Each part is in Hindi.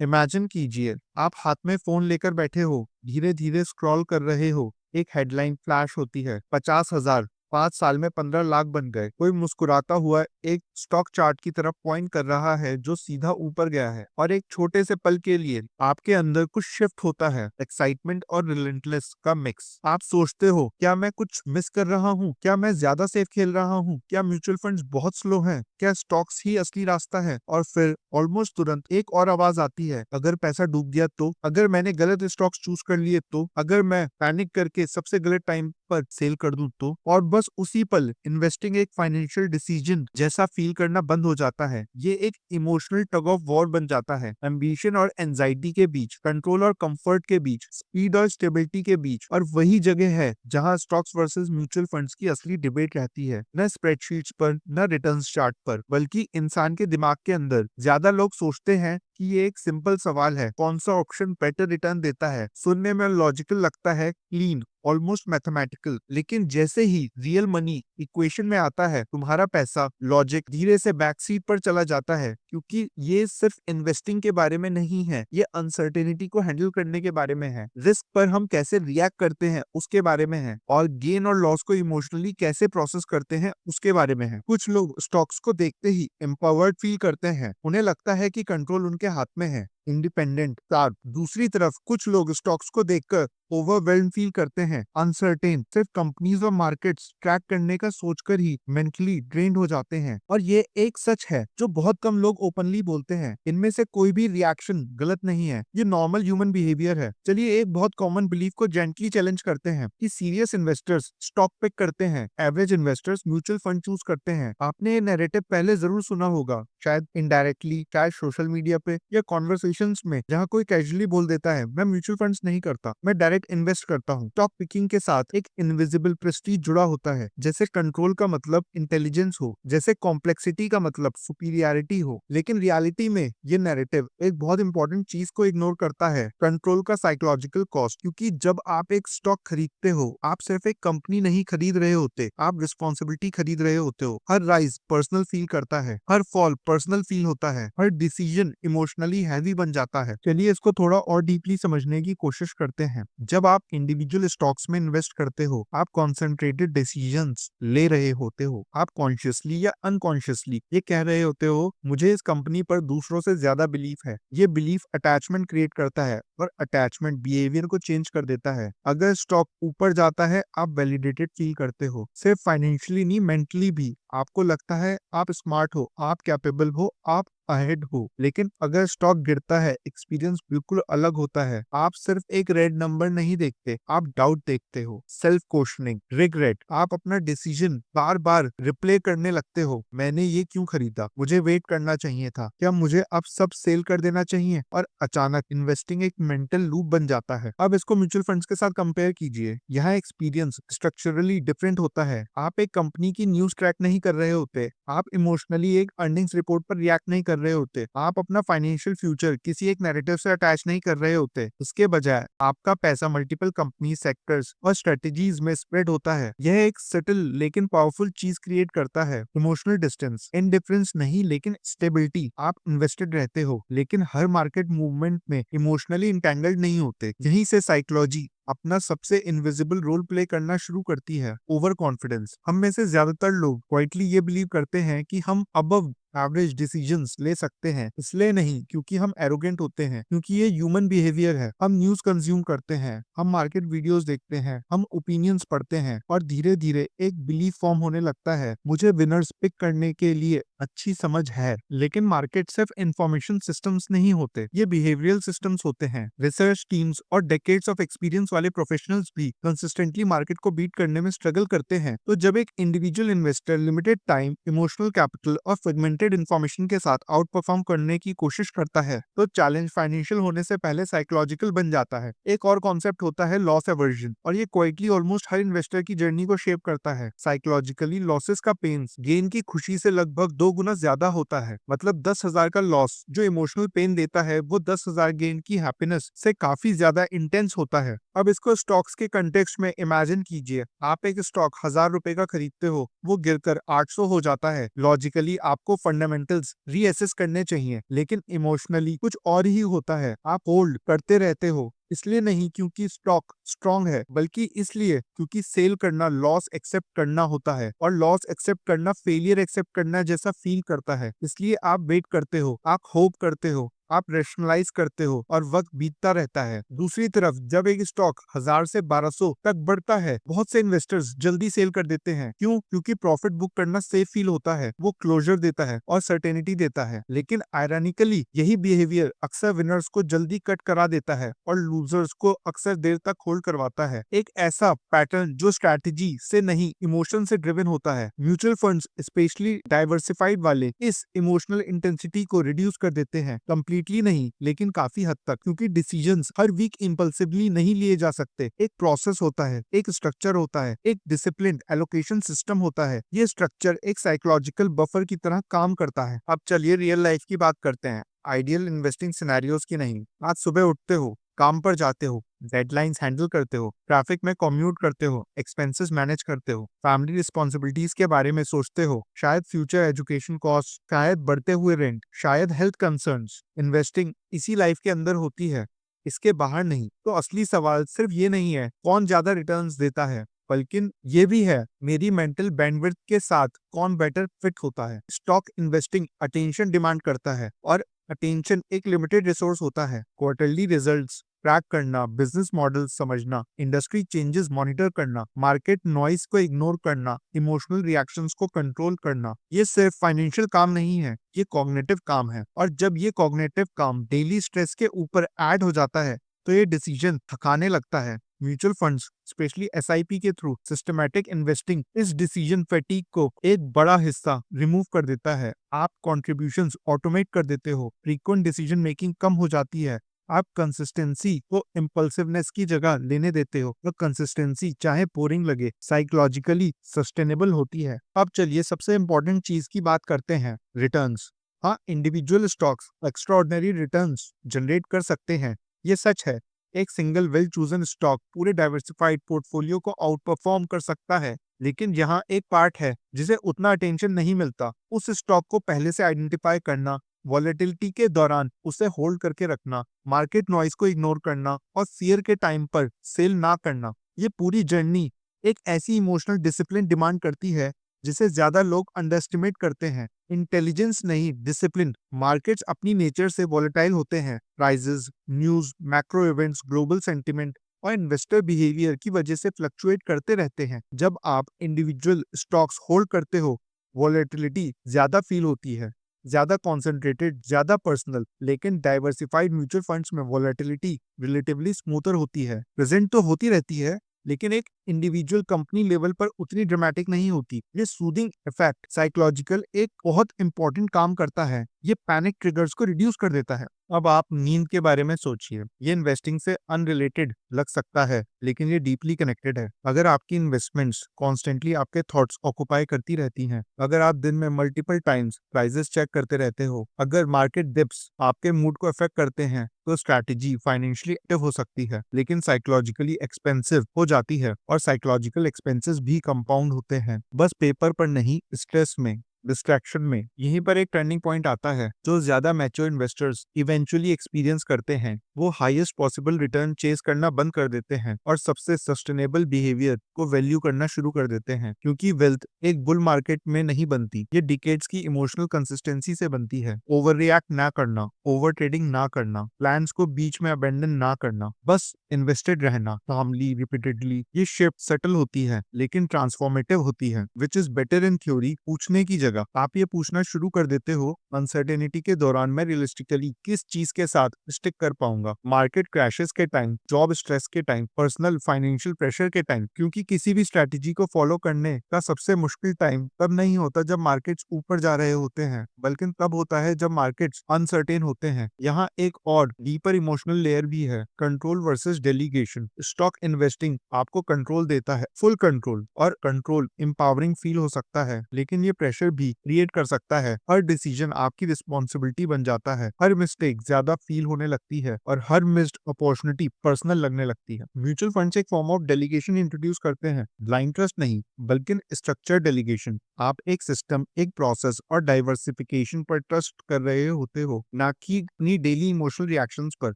इमेजिन कीजिए, आप हाथ में फोन लेकर बैठे हो, धीरे धीरे स्क्रॉल कर रहे हो। एक हेडलाइन फ्लैश होती है, 50,000 5 साल में 15 लाख बन गए। कोई मुस्कुराता हुआ एक स्टॉक चार्ट की तरफ पॉइंट कर रहा है जो सीधा ऊपर गया है, और एक छोटे से पल के लिए आपके अंदर कुछ शिफ्ट होता है, एक्साइटमेंट और रिलेंटलेस का मिक्स। आप सोचते हो, क्या मैं कुछ मिस कर रहा हूँ? क्या मैं ज्यादा सेफ खेल रहा हूँ? क्या म्यूचुअल फंड्स बहुत स्लो हैं? क्या स्टॉक्स ही असली रास्ता है? और फिर ऑलमोस्ट तुरंत एक और आवाज आती है, अगर पैसा डूब गया तो? अगर मैंने गलत स्टॉक्स चूज कर लिए तो? अगर मैं पैनिक करके सबसे गलत टाइम पर सेल कर दूं तो? और बस उसी पल इन्वेस्टिंग एक फाइनेंशियल डिसीजन जैसा फील करना बंद हो जाता है। ये एक इमोशनल टग ऑफ वॉर बन जाता है, एम्बिशन और एंजाइटी के बीच, कंट्रोल और कंफर्ट के बीच, स्पीड और स्टेबिलिटी के बीच। और वही जगह है जहां स्टॉक्स वर्सेस म्यूचुअल फंड्स की असली डिबेट रहती है, न स्प्रेडशीट्स पर, न रिटर्न्स चार्ट पर, बल्कि इंसान के दिमाग के अंदर। ज्यादा लोग सोचते हैं कि ये एक सिंपल सवाल है, कौन सा ऑप्शन बेटर रिटर्न देता है। सुनने में लॉजिकल लगता है, क्लीन, ऑलमोस्ट मैथमेटिकल। लेकिन जैसे ही रियल मनी इक्वेशन में आता है, तुम्हारा पैसा लॉजिक धीरे से बैक सीट पर चला जाता है, क्योंकि ये सिर्फ इन्वेस्टिंग के बारे में नहीं है, ये अनसर्टेनिटी को हैंडल करने के बारे में है, रिस्क पर हम कैसे रिएक्ट करते हैं उसके बारे में है, और गेन और लॉस को इमोशनली कैसे प्रोसेस करते हैं उसके बारे में है। कुछ लोग स्टॉक्स को देखते ही एम्पावर्ड फील करते हैं, उन्हें लगता है कि कंट्रोल उनके हाथ में है, इंडिपेंडेंट, शार्प। दूसरी तरफ कुछ लोग स्टॉक्स को देखकर ओवरवेल्म फील करते हैं, अनसर्टेन, सिर्फ कंपनीज और मार्केट्स ट्रैक करने का सोचकर ही मेंटली ड्रेन्ड हो जाते हैं। और ये एक सच है जो बहुत कम लोग ओपनली बोलते हैं। इनमें से कोई भी रिएक्शन गलत नहीं है, ये नॉर्मल ह्यूमन बिहेवियर है। चलिए एक बहुत कॉमन बिलीफ को जेंटली चैलेंज करते हैं कि सीरियस इन्वेस्टर्स स्टॉक पिक करते हैं, average investors mutual fund choose करते हैं। आपने ये नैरेटिव पहले जरूर सुना होगा, शायद इनडायरेक्टली, शायद सोशल मीडिया पे या कॉन्वर्सेशंस में, जहाँ कोई कैजुअली बोल देता है, मैं म्यूचुअल फंड्स नहीं करता, मैं डायरेक्ट इन्वेस्ट करता हूँ। स्टॉक पिकिंग के साथ एक इनविजिबल प्रेस्टीज जुड़ा होता है, जैसे कंट्रोल का मतलब इंटेलिजेंस हो, जैसे कॉम्प्लेक्सिटी का मतलब सुपीरियरिटी हो। लेकिन रियलिटी में ये नैरेटिव एक बहुत इंपॉर्टेंट चीज को इग्नोर करता है, कंट्रोल का साइकोलॉजिकल कॉस्ट। क्योंकि जब आप एक स्टॉक खरीदते हो, आप सिर्फ एक कंपनी नहीं खरीद रहे होते, आप रिस्पॉन्सिबिलिटी खरीद रहे होते हो। हर राइज पर्सनल फील करता है, हर फॉल पर्सनल फील होता है, हर डिसीजन इमोशनली हैवी बन जाता है। चलिए इसको थोड़ा और डीपली समझने की कोशिश करते हैं। जब आप इंडिविजुअल स्टॉक्स में इन्वेस्ट करते हो, आप कॉन्सेंट्रेटेड डिसीजंस ले रहे होते हो। आप कॉन्शियसली या अनकॉन्शियसली ये कह रहे होते हो, मुझे इस कंपनी पर दूसरों से ज्यादा बिलीफ है। ये बिलीफ अटैचमेंट क्रिएट करता है, और अटैचमेंट बिहेवियर को चेंज कर देता है। अगर स्टॉक ऊपर जाता है, आप वैलिडेटेड फील करते हो, सिर्फ फाइनेंशियली नहीं, मेंटली भी। आपको लगता है आप स्मार्ट हो, आप कैपेबल हो, आप अहेड हो। लेकिन अगर स्टॉक गिरता है, एक्सपीरियंस बिल्कुल अलग होता है। आप सिर्फ एक रेड नंबर नहीं देखते, आप डाउट देखते हो, सेल्फ क्वेश्चनिंग, रिग्रेट। आप अपना डिसीजन बार बार रिप्ले करने लगते हो, मैंने ये क्यों खरीदा, मुझे वेट करना चाहिए था, क्या मुझे अब सब सेल कर देना चाहिए? और अचानक इन्वेस्टिंग एक मेंटल लूप बन जाता है। अब इसको म्यूचुअल फंड्स के साथ कंपेयर कीजिए। यहाँ एक्सपीरियंस स्ट्रक्चरली डिफरेंट होता है। आप एक कंपनी की न्यूज ट्रैक नहीं कर रहे होते, आप इमोशनली एक अर्निंग्स रिपोर्ट पर रिएक्ट नहीं कर रहे होते, आप अपना फाइनेंशियल फ्यूचर किसी एक नैरेटिव से अटैच नहीं कर रहे होते। इसके बजाय आपका पैसा मल्टीपल कंपनी, सेक्टर्स और स्ट्रेटेजीज में स्प्रेड होता है। यह एक सटल लेकिन पावरफुल चीज क्रिएट करता है, इमोशनल डिस्टेंस, इनडिफरेंस नहीं लेकिन स्टेबिलिटी। आप इन्वेस्टेड रहते हो, लेकिन हर मार्केट मूवमेंट में इमोशनली इंटेंगल्ड नहीं होते। यहीं से साइकोलॉजी अपना सबसे इनविजिबल रोल प्ले करना शुरू करती है, ओवर कॉन्फिडेंस। हम में से ज्यादातर लोग क्वाइटली ये बिलीव करते हैं कि हम अबव एवरेज डिसीजंस ले सकते हैं, इसलिए नहीं क्योंकि हम एरोगेंट होते हैं, क्योंकि ये ह्यूमन बिहेवियर है। हम न्यूज कंज्यूम करते हैं, हम मार्केट वीडियोस देखते हैं, हम ओपिनियंस पढ़ते हैं, और धीरे धीरे एक बिलीफ फॉर्म होने लगता है, मुझे विनर्स पिक करने के लिए अच्छी समझ है। लेकिन मार्केट सिर्फ इंफॉर्मेशन सिस्टम्स नहीं होते, ये बिहेवियरल सिस्टम्स होते हैं। रिसर्च टीम्स और डेकेड्स ऑफ एक्सपीरियंस वाले प्रोफेशनल्स भी कंसिस्टेंटली मार्केट को बीट करने में स्ट्रगल करते हैं। तो जब एक individual investor limited time, emotional capital और फ्रेगमेंटेड इंफॉर्मेशन के साथ आउट परफॉर्म करने की कोशिश करता है, तो चैलेंज फाइनेंशियल होने से पहले साइकोलॉजिकल बन जाता है। एक और कॉन्सेप्ट होता है लॉस एवर्जन, और ये क्वाइटली ऑलमोस्ट हर इन्वेस्टर की जर्नी को शेप करता है। साइकोलॉजिकली लॉसेस का पेन गेन की खुशी से लगभग 2 2 गुना ज्यादा होता है। मतलब 10,000 का लॉस जो इमोशनल पेन देता है वो 10,000 गेन की हैप्पीनेस से काफी ज्यादा इंटेंस होता है। अब इसको स्टॉक्स के कंटेक्स्ट में इमेजिन कीजिए, आप एक स्टॉक 1,000 रुपए का खरीदते हो, वो गिरकर 800 हो जाता है। लॉजिकली आपको फंडामेंटल्स रीअसेस करने चाहिए, लेकिन इमोशनली कुछ और ही होता है। आप होल्ड करते रहते हो, इसलिए नहीं क्योंकि स्टॉक स्ट्रांग है, बल्कि इसलिए क्योंकि सेल करना लॉस एक्सेप्ट करना होता है, और लॉस एक्सेप्ट करना फेलियर एक्सेप्ट करना जैसा फील करता है। इसलिए आप वेट करते हो, आप होप करते हो, आप रेशनलाइज करते हो, और वक्त बीतता रहता है। दूसरी तरफ जब एक स्टॉक 1,000 से 1,200 तक बढ़ता है, बहुत से इन्वेस्टर्स जल्दी सेल कर देते हैं। क्यों? क्योंकि प्रॉफिट बुक करना सेफ फील होता है, वो क्लोजर देता है और सर्टेनिटी देता है। लेकिन आयरनिकली यही बिहेवियर अक्सर विनर्स को जल्दी कट करा देता है और लूजर्स को अक्सर देर तक होल्ड करवाता है। एक ऐसा पैटर्न जो स्ट्रैटेजी से नहीं इमोशन से ड्रिवन होता है। म्यूचुअल फंड्स स्पेशली डाइवर्सिफाइड वाले इस इमोशनल इंटेंसिटी को रिड्यूस कर देते हैं, कंप्लीटली नहीं लेकिन काफी हद तक, क्योंकि डिसीजंस हर वीक इंपल्सिवली नहीं लिए जा सकते। एक प्रोसेस होता है, एक स्ट्रक्चर होता है, एक डिसिप्लिन्ड एलोकेशन सिस्टम होता है। ये स्ट्रक्चर एक साइकोलॉजिकल बफर की तरह काम करता है। अब चलिए रियल लाइफ की बात करते हैं, आइडियल इन्वेस्टिंग सिनेरियोज की नहीं। आज सुबह उठते हो, काम पर जाते हो, डेडलाइंस हैंडल करते हो, ट्रैफिक में कम्यूट करते हो, एक्सपेंसेस मैनेज करते हो, फैमिली रिस्पॉन्सिबिलिटीज के बारे में सोचते हो, शायद फ्यूचर एजुकेशन कॉस्ट, शायद बढ़ते हुए रेंट, शायद हेल्थ कंसर्न्स। इन्वेस्टिंग इसी लाइफ के अंदर होती है, इसके बाहर नहीं। तो असली सवाल सिर्फ ये नहीं है कौन ज्यादा रिटर्न्स देता है, बल्कि ये भी है मेरी मेंटल बैंडविड्थ के साथ कौन बेटर फिट होता है। स्टॉक इन्वेस्टिंग अटेंशन डिमांड करता है, और अटेंशन एक लिमिटेड रिसोर्स होता है। क्वार्टरली रिजल्ट्स ट्रैक करना, बिजनेस मॉडल समझना, इंडस्ट्री चेंजेस मॉनिटर करना, मार्केट नॉइस को इग्नोर करना, इमोशनल रिएक्शंस को कंट्रोल करना, ये सिर्फ फाइनेंशियल काम नहीं है, ये कॉग्निटिव काम है। और जब ये कॉग्निटिव काम डेली स्ट्रेस के ऊपर ऐड हो जाता है तो ये डिसीजन थकाने लगता है। म्यूचुअल फंड्स स्पेशली एसआईपी के थ्रू सिस्टमैटिक इन्वेस्टिंग इस डिसीजन फैटीग को एक बड़ा हिस्सा रिमूव कर देता है। आप कॉन्ट्रीब्यूशंस ऑटोमेट कर देते हो, फ्रीक्वेंट डिसीजन मेकिंग कम हो जाती है, आप कंसिस्टेंसी को इम्पल्सिवनेस की जगह लेने देते हो, तो कंसिस्टेंसी चाहे बोरिंग लगे साइकोलॉजिकली सस्टेनेबल होती है। अब चलिए सबसे इंपॉर्टेंट चीज की बात करते हैं, रिटर्न्स। हाँ, individual stocks extraordinary returns generate कर सकते हैं, ये सच है। एक सिंगल वेल चूजन स्टॉक पूरे डाइवर्सिफाइड पोर्टफोलियो को आउट परफॉर्म कर सकता है। लेकिन यहाँ एक पार्ट है जिसे उतना अटेंशन नहीं मिलता, उस स्टॉक को पहले से आइडेंटिफाई करना, वॉलेटिलिटी के दौरान उसे होल्ड करके रखना, मार्केट नॉइस को इग्नोर करना, और फियर के टाइम पर सेल ना करना। ये पूरी जर्नी एक ऐसी इमोशनल डिसिप्लिन डिमांड करती है जिसे ज्यादा लोग अंडरएस्टिमेट करते हैं। इंटेलिजेंस नहीं, डिसिप्लिन। मार्केट्स अपनी नेचर से वॉलेटाइल होते हैं, prices, news, macro events, global sentiment और इन्वेस्टर बिहेवियर की वजह से फ्लक्चुएट करते रहते हैं। जब आप इंडिविजुअल स्टॉक्स होल्ड करते हो, वॉलेटिलिटी ज्यादा फील होती है, ज्यादा कॉन्सेंट्रेटेड, ज्यादा पर्सनल। लेकिन डाइवर्सिफाइड म्यूचुअल फंड्स में वॉलेटिलिटी रिलेटिवली स्मूथर होती है, प्रेजेंट तो होती रहती है लेकिन एक इंडिविजुअल कंपनी लेवल पर उतनी ड्रामेटिक नहीं होती। ये सूदिंग इफेक्ट साइकोलॉजिकल एक बहुत इंपॉर्टेंट काम करता है, ये पैनिक ट्रिगर्स को रिड्यूस कर देता है। अब आप नींद के बारे में सोचिए, ये इन्वेस्टिंग से अनरिलेटेड लग सकता है लेकिन ये डीपली कनेक्टेड है। अगर आपकी इन्वेस्टमेंट्स कॉन्स्टेंटली आपके थॉट्स ऑक्युपाई करती रहती हैं, अगर आप दिन में मल्टीपल टाइम्स प्राइजेस चेक करते रहते हो, अगर मार्केट डिप्स आपके मूड को अफेक्ट करते हैं, तो स्ट्रैटेजी फाइनेंशियली एक्टिव हो सकती है लेकिन साइकोलॉजिकली एक्सपेंसिव हो जाती है। और साइकोलॉजिकल एक्सपेंसेस भी कंपाउंड होते हैं, बस पेपर पर नहीं, स्ट्रेस में, डिस्ट्रैक्शन में। यहीं पर एक टर्निंग पॉइंट आता है जो ज्यादा मैच्योर इन्वेस्टर्स इवेंचुअली एक्सपीरियंस करते हैं। वो हाईएस्ट पॉसिबल रिटर्न चेस करना बंद कर देते हैं और सबसे सस्टेनेबल बिहेवियर को वैल्यू करना शुरू कर देते हैं, क्योंकि वेल्थ एक बुल मार्केट में नहीं बनती, ये डिकेड्स की इमोशनल कंसिस्टेंसी से बनती है। ओवर रिएक्ट ना करना, ओवर ट्रेडिंग ना करना, प्लान्स को बीच में अबेंडन ना करना, बस इन्वेस्टेड रहना कामली रिपीटेडली। ये शिफ्ट सेटल होती है लेकिन ट्रांसफॉर्मेटिव होती है, which is better in theory. पूछने की जगह आप ये पूछना शुरू कर देते हो, अनसर्टेनिटी के दौरान मैं रियलिस्टिकली किस चीज के साथ स्टिक कर पाऊंगा, मार्केट क्रैशेस के टाइम, जॉब स्ट्रेस के टाइम, पर्सनल फाइनेंशियल प्रेशर के टाइम। क्योंकि किसी भी स्ट्रैटेजी को फॉलो करने का सबसे मुश्किल टाइम तब नहीं होता जब मार्केट्स ऊपर जा रहे होते हैं, बल्कि तब होता है जब मार्केट्स अनसर्टेन होते हैं। यहाँ एक और डीपर इमोशनल लेयर भी है, control versus delegation. Stock investing आपको कंट्रोल देता है, फुल कंट्रोल, और कंट्रोल एम्पावरिंग फील हो सकता है लेकिन ये प्रेशर भी क्रिएट कर सकता है। हर डिसीजन आपकी रिस्पॉन्सिबिलिटी बन जाता है, हर मिस्टेक ज्यादा फील होने लगती है और हर मिस्ड अपॉर्चुनिटी पर्सनल लगने लगती है। म्यूचुअल फंड्स एक फॉर्म ऑफ डेलीगेशन इंट्रोड्यूस करते हैं, ब्लाइंड ट्रस्ट नहीं बल्कि स्ट्रक्चर डेलीगेशन। आप एक सिस्टम, एक प्रोसेस और डाइवर्सिफिकेशन पर ट्रस्ट कर रहे होते हो, ना कि अपनी डेली इमोशनल रिएक्शंस पर।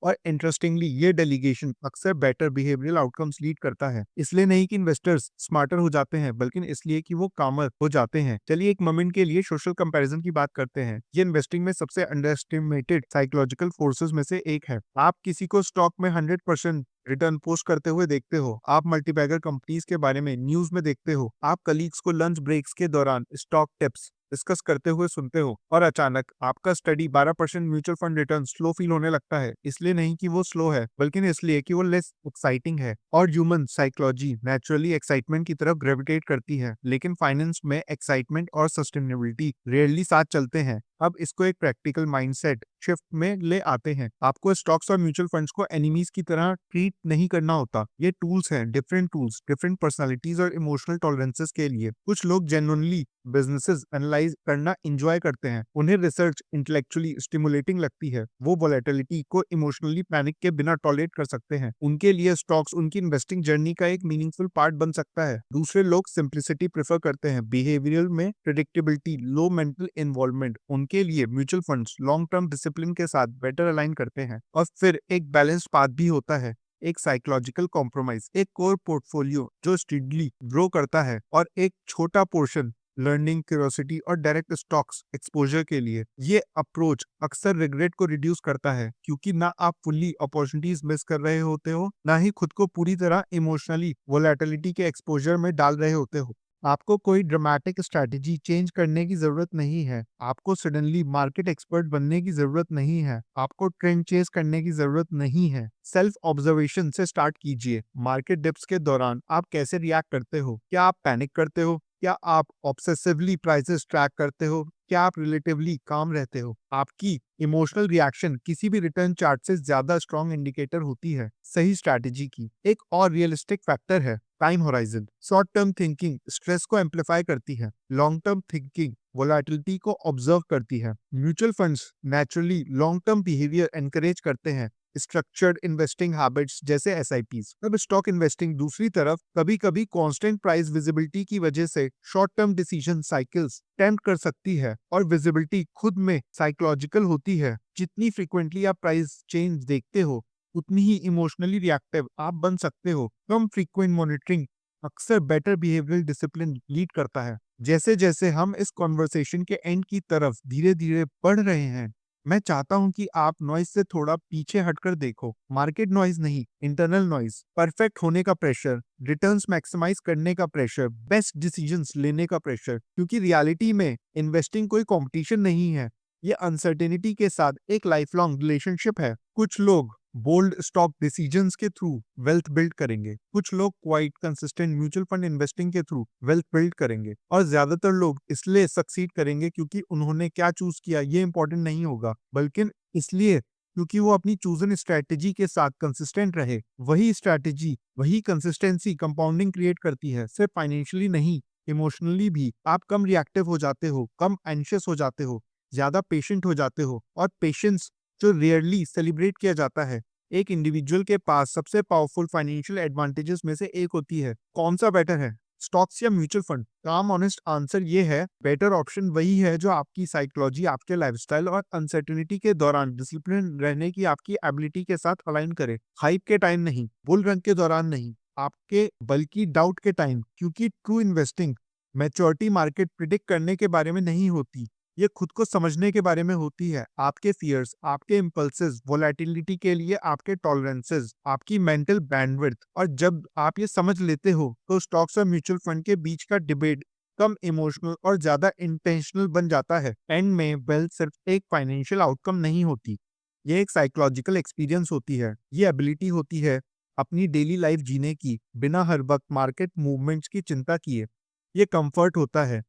और इंटरेस्टिंगली ये डेलीगेशन अक्सर बेटर बिहेवियरल आउटकम्स लीड करता है। इसलिए नहीं कि इन्वेस्टर्स स्मार्टर हो जाते हैं, बल्कि इसलिए कि वो कामर हो जाते हैं। चलिए एक मोमेंट के लिए सोशल कंपैरिजन की बात करते हैं। ये इन्वेस्टिंग में सबसे अंडर एस्टिमेटेड साइकोलॉजिकल फोर्सेस में से एक है। आप किसी को स्टॉक में 100% रिटर्न पोस्ट करते हुए देखते हो, आप मल्टीबैगर कंपनीज के बारे में न्यूज में देखते हो, आप कलीग्स को लंच ब्रेक्स के दौरान स्टॉक टिप्स डिस्कस करते हुए सुनते हो, और अचानक आपका study 12% mutual fund return slow feel होने लगता है। इसलिए नहीं कि वो स्लो है, बल्कि इसलिए कि वो लेस एक्साइटिंग है। और ह्यूमन साइकोलॉजी नेचुरली एक्साइटमेंट की तरफ ग्रेविटेट करती है, लेकिन फाइनेंस में एक्साइटमेंट और सस्टेनेबिलिटी रेयरली साथ चलते हैं। अब इसको एक प्रैक्टिकल माइंडसेट शिफ्ट में ले आते हैं। आपको स्टॉक्स और म्यूचुअल फंड्स को एनिमीज की तरह ट्रीट नहीं करना होता। ये टूल्स हैं, डिफरेंट टूल्स, डिफरेंट पर्सनालिटीज और इमोशनल टॉलरेंसेस के लिए। कुछ लोग जेन्युइनली बिजनेसेस एनालाइज करना एंजॉय करते हैं, उन्हें रिसर्च इंटेलेक्चुअली स्टिमुलेटिंग लगती है, वो वोलेटिलिटी को इमोशनली पैनिक के बिना टॉलरेट कर सकते हैं। उनके लिए स्टॉक्स उनकी इन्वेस्टिंग जर्नी का एक मीनिंगफुल पार्ट बन सकता है। दूसरे लोग सिंप्लिसिटी प्रेफर करते हैं, बिहेवियरल में प्रेडिक्टेबिलिटी, लो मेंटल इन्वॉल्वमेंट। उनके लिए mutual funds long term discipline के साथ बेटर अलाइन करते हैं। और फिर एक बैलेंस्ड पाथ भी होता है, एक साइकोलॉजिकल कॉम्प्रोमाइज, एक कोर पोर्टफोलियो जो स्टीडली ग्रो करता है, और एक छोटा पोर्शन लर्निंग, क्यूरियोसिटी और डायरेक्ट स्टॉक्स एक्सपोजर के लिए। ये अप्रोच अक्सर रिग्रेट को रिड्यूस करता है, क्योंकि ना आप फुल्ली अपॉर्चुनिटीज मिस कर रहे होते हो, ना ही खुद को पूरी तरह इमोशनली वोलेटिलिटी के एक्सपोजर में डाल रहे होते हो। आपको कोई ड्रामेटिक स्ट्रैटेजी चेंज करने की जरूरत नहीं है, आपको सडनली मार्केट एक्सपर्ट बनने की जरूरत नहीं है, आपको ट्रेंड चेस करने की जरूरत नहीं है। सेल्फ ऑब्जर्वेशन से स्टार्ट कीजिए। मार्केट डिप्स के दौरान आप कैसे रिएक्ट करते हो? क्या आप पैनिक करते हो? क्या आप ऑब्सेसिवली प्राइसेस ट्रैक करते हो? क्या आप रिलेटिवली काम रहते हो? आपकी इमोशनल रिएक्शन किसी भी रिटर्न चार्ट से ज्यादा स्ट्रॉन्ग इंडिकेटर होती है सही स्ट्रैटेजी की। एक और रियलिस्टिक फैक्टर है time horizon. Short term thinking stress को एम्पलीफाई करती है, लॉन्ग टर्म थिंकिंग वोलेटिलिटी को ऑब्जर्व करती है। Mutual funds naturally long term behaviour encourage करते हैं, स्ट्रक्चर्ड इन्वेस्टिंग हैबिट्स जैसे एसआईपीज। अब स्टॉक इन्वेस्टिंग दूसरी तरफ कभी कभी कांस्टेंट प्राइस विजिबिलिटी की वजह से short term decision cycles tempt कर सकती है, और विजिबिलिटी खुद में साइकोलॉजिकल होती है। जितनी फ्रीक्वेंटली आप प्राइस चेंज देखते हो, उतनी ही इमोशनली रिएक्टिव आप बन सकते हो। कम फ्रीक्वेंट मॉनिटरिंग अक्सर बेटर बिहेवियरल डिसिप्लिन लीड करता है। जैसे जैसे हम इस कॉन्वर्सेशन के एंड की तरफ धीरे धीरे बढ़ रहे हैं, मैं चाहता हूं कि आप नॉइज से थोड़ा पीछे हटकर देखो। मार्केट नॉइज नहीं, इंटरनल नॉइज। परफेक्ट होने का प्रेशर, रिटर्न्स मैक्सिमाइज करने का प्रेशर, बेस्ट डिसीजंस लेने का प्रेशर। क्योंकि रियलिटी में इन्वेस्टिंग कोई कंपटीशन नहीं है, ये अनसर्टेनिटी के साथ एक लाइफ लॉन्ग रिलेशनशिप है। कुछ लोग बोल्ड स्टॉक डिसीजंस के थ्रू वेल्थ बिल्ड करेंगे, कुछ लोग quite consistent mutual fund investing के थ्रू वेल्थ बिल्ड करेंगे, और ज्यादातर लोग इसलिए सक्सीड करेंगे क्योंकि उन्होंने क्या चूज किया ये इंपॉर्टेंट नहीं होगा, बल्कि इसलिए क्योंकि वो अपनी चूजन स्ट्रेटेजी के साथ कंसिस्टेंट रहे। वही स्ट्रेटेजी, वही कंसिस्टेंसी कंपाउंडिंग क्रिएट करती है, सिर्फ फाइनेंशियली नहीं, इमोशनली भी। आप कम रिएक्टिव हो जाते हो, कम एंशियस हो जाते हो, ज्यादा पेशेंट हो जाते हो, और पेशेंस जो रेयरली सेलिब्रेट किया जाता है। एक इंडिविजुअल के पास सबसे पावरफुल फाइनेंशियल एडवांटेजेस में से एक होती है। कौन सा बेटर है, स्टॉक्स या म्यूचुअल फंड? काम ऑनेस्ट आंसर ये है, बेटर ऑप्शन वही है जो आपकी साइकोलॉजी, आपके लाइफस्टाइल और अनसर्टेनिटी के दौरान डिसिप्लिन रहने की आपकी एबिलिटी के साथ अलाइन करे। हाइप के टाइम नहीं, बुल रन के दौरान नहीं, आपके बल्कि डाउट के टाइम। क्योंकि true investing maturity market predict करने के बारे में नहीं होती, ये खुद को समझने के बारे में होती है। आपके फियर्स, आपके इम्पल्सेस, वोलेटिलिटी के लिए आपके टॉलरेंसेस, आपकी मेंटल बैंडविड्थ। और जब आप ये समझ लेते हो, तो स्टॉक्स और म्यूचुअल फंड के बीच का डिबेट कम इमोशनल और ज्यादा इंटेंशनल बन जाता है। एंड में वेल्थ सिर्फ एक फाइनेंशियल आउटकम नहीं होती, ये एक साइकोलॉजिकल एक्सपीरियंस होती है। ये एबिलिटी होती है अपनी डेली लाइफ जीने की बिना हर वक्त मार्केट मूवमेंट्स की चिंता किए। ये कंफर्ट होता है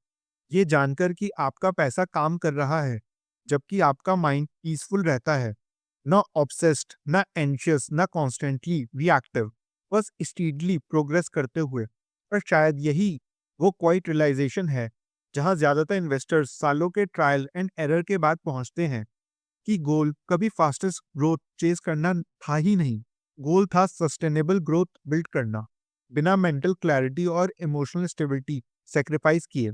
ये जानकर कि आपका पैसा काम कर रहा है, जबकि आपका माइंड पीसफुल रहता है, ना ऑब्सेस्ड, ना एंशियस, ना कॉन्स्टेंटली रिएक्टिव, बस स्टीडली प्रोग्रेस करते हुए। और शायद यही वो क्वाइट रियलाइजेशन है जहां ज्यादातर इन्वेस्टर्स सालों के ट्रायल एंड एरर के बाद पहुंचते हैं कि गोल कभी फास्टेस्ट ग्रोथ चेज करना था ही नहीं। गोल था सस्टेनेबल ग्रोथ बिल्ड करना, बिना मेंटल क्लैरिटी और इमोशनल स्टेबिलिटी सेक्रीफाइस किए।